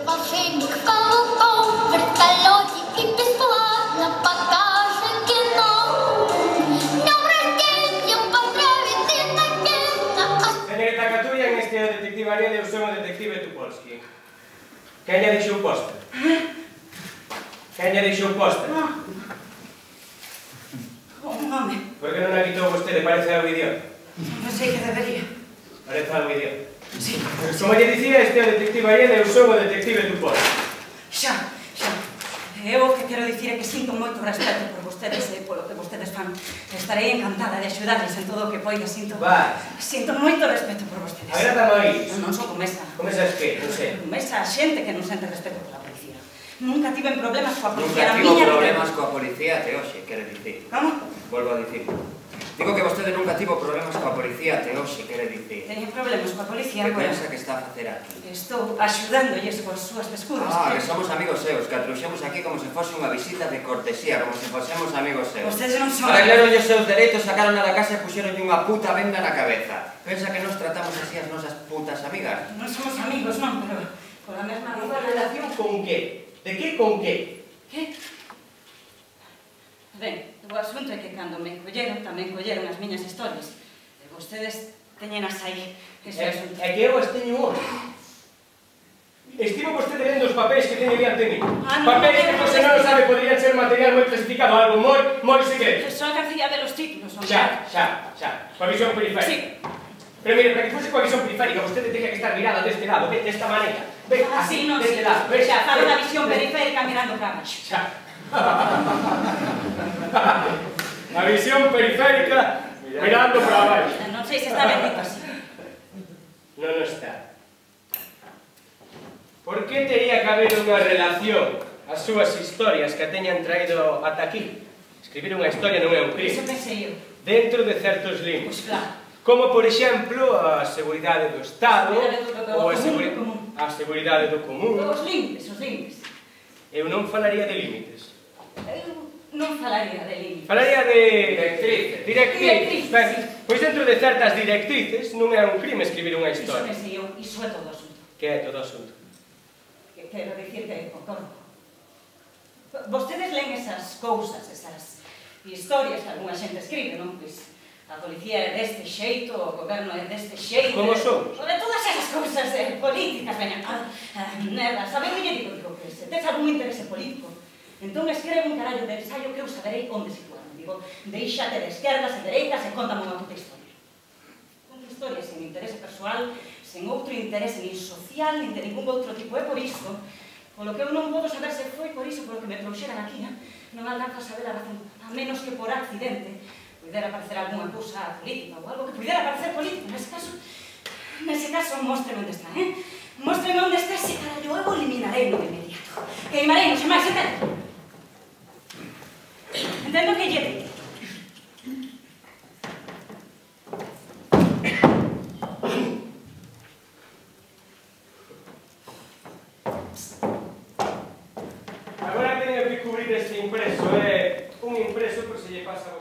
Мошенник Колобков в вертолете и бесплатно покажет кино. Днем рождения поздравит Иннокента. Señorita Catulla, en este detective Ariel, eu son o detective Tupolsky. Quen lle deixou o póster? Quen lle deixou o póster? Un home. Por que non a quitou vostede? Parece algo idiota. Non sei que debería. Parece algo idiota. Sí. Como lle dicía, este é o detective Ariel, eu son o detective Tupolsky. Xa. Eu o que quero dicir é que sinto moito respeto por vostedes e polo que vostedes fan. Estarei encantada de axudarles en todo o que poida. Sinto moito respeto por vostedes. A ver, atama aí. Non son como esa. Como esas que? Non sei. Como esa xente que non sente respeto pola policía. Nunca tiven problemas coa Nunca policía. tivo problemas coa policía até hoxe, quere dicir. Como? Volvo a dicir. Digo que vostede nunca tivo problemas coa policía até hoxe, quere dicir. Teño problemas coa policía. Que pensa que está a facer aquí? Estou axudándoles coas súas pescudas. Que somos amigos seus, que a trouxemos aquí como se fose unha visita de cortesía, como se fosemos amigos seus. Vostedes non son... Arreglaronlle os seus dereitos, sacaronla da casa e puxeronlle unha puta venda na cabeza. Pensa que nos tratamos así as nosas putas amigas? Non somos amigos, non, pero... Pola mesma Unha relación con que? De que con que? Que? Ben, o asunto é que cando me colleron, tamén colleron as miñas historias. E vostedes teñenas aí ese asunto. É que eu as teño hoxe. Estivo vostede lendo os papéis que teño diante de mí. Papéis que, se non o sabe, podrían ser material moi clasificado, algo moi secreto. Son cancilla de los títulos, son... Xa. Coa visión periférica. Sí. Pero mire, para que fose coa visión periférica, vostede teña que estar mirada deste lado, de esta maneira. Ven, así, deste lado. Xa, falo da visión periférica mirando para baixo. Xa. A visión periférica mirando para baixo. Non sei se está ben dito así. Non está. Por que tería que haber unha relación as súas historias que a teñan traído ata aquí? Escribir unha historia non é un crime. Iso pensei eu. Dentro de certos límites. Pois claro. Como, por exemplo, a seguridade do Estado ou a seguridade do común. Os límites. Eu non falaría de límites. Eu non falaría de límites. Falaría de... Directrices. Pois dentro de certas directrices non é un crime escribir unha Iso historia. pensei eu. Iso é todo o asunto. Que é todo o asunto? Quero dicir que concordo. Vostedes len esas cousas, esas historias que algunha xente escribe, non? Pois a policía é deste xeito, o goberno é deste xeito... Como somos? Todas esas cousas políticas, veña, merda, sabe que lle digo que se tes algún interese político, entón escreve un carallo de ensayo que eu saberei onde situarme. Digo, deixate de esquerdas e dereitas e contame unha puta historia. Unha historia sen interese persoal, sen outro interese nin social, nin de ningún outro tipo. É por iso, polo que eu non podo saber se foi por iso polo que me trouxeran aquí, non alcanzo a saber a razón, a menos que por accidente pudera aparecer algunha cousa política ou algo que pudera parecer político. Nese caso, móstreme onde está, Móstreme onde está ese carallo, eu eliminarei no inmediato. Queimarei, non se máis, entendo? Entendo que lle dei. Agora teño que cubrir este impreso, é un impreso por se lle pasa